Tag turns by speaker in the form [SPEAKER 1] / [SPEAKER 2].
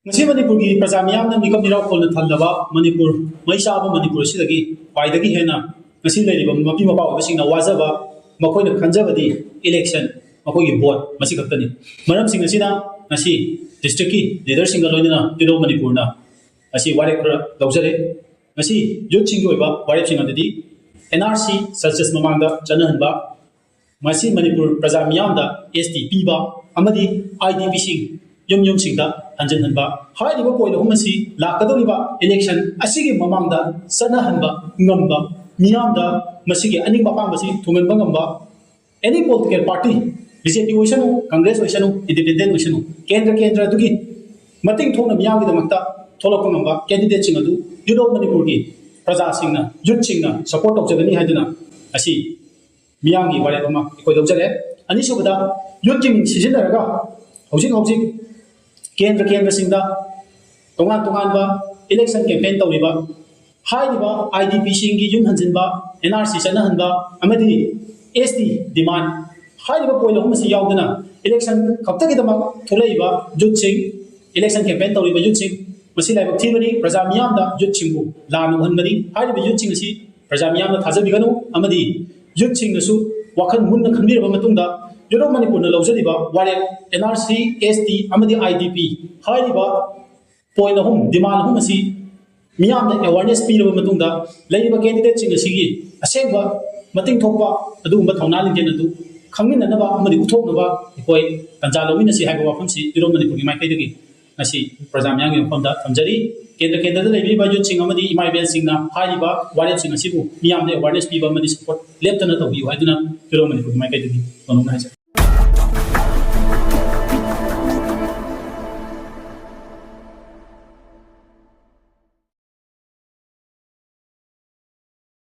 [SPEAKER 1] मणिपुर की प्रजा मियाम मिकम निराखोल थल्लबा मणिपुर मई चाब मणिपुर से खाई हेना मपी मपा वाजब मखोन खंजबदी इलेक्शन मखोई बोट खनी मरम डिस्ट्रिक्ट की लीडर लोनना तिलो मणिपुर वारेप खर लौजरे यूथ वारेप NRC सचस ममांग चनहनबा मणिपुर प्रजा मियाम ST पीबा IDP यम यम सिंह हंजनहनबा हाइरिबा पॉइंट अहुम असि लाकदौरिबा इलेक्शन असिगे ममांगदा सनहनबा ngamba मियामदा मसिगे अनिंग अपांबसि थुंगनबा ngamba any political party BJP ओइसनु कांग्रेस ओइसनु इंडिपेंडेंट ओइसनु केंद्र दुगी मतिंग थोंना मियामगी दमक्ता थोलकपा ngamba कैंडिडेट सिंह अदु युरो मणिपुर की प्रजा सिंहना यूथ सिंहना सपोर्ट तौजगनी हाइदना असि मियामगी वारेबमा इकोय लौजरे अनिसुबदा यूथ की मिंग सिजिनरगा हौजिक केंद्र सिंह तोान इलेक्शन कैंपेन तौरीबा IDP सिंह यूम हंजनबा NRC चनहनबा ST डिमांड पॉइंट अहुम यावदना इलेक्शन खक्तगिदमक थोलैबा यूथ सिंह इलेक्शन कैंपेन तौरीबा यूथ सिंह लाइबक थीबनी प्रजा मियामदा यूथ सिंहबु लानु हनबनी यूथ सिंह असि प्रजा मियामदा थाजबिगनु यूथ सिंहनसु वखन मुन्न खनबिरबा मतुंगदा यूरो मणिपुर लौजरीबा वारेप NRC ST IDP पॉइंट अहुम डिमांड अहुम मियाम अवेयरनेस पीरब मतुंगदा लैरिबा कैंडिडेट सिंह असिगी असेंबा मतिंग थोकबा अदुगुंबा थौना लिंजेन अदु खंगिननबा उथोकनबा अखोय तंजा लौमिनसि हाइबा वाफमसि यूरो मणिपुर माइकैदगी नसी प्रजा मियामगी मफमदा थमजरी केंद्र लैरिबा यूथ सिंह इमाइबेल सिंहना हाइरिबा वारेप सिंह असिबु मियामदा अवेयरनेस पीबा सपोर्ट लेप्तना तौबियु हाइदुना यूरो मणिपुर माइकैदगी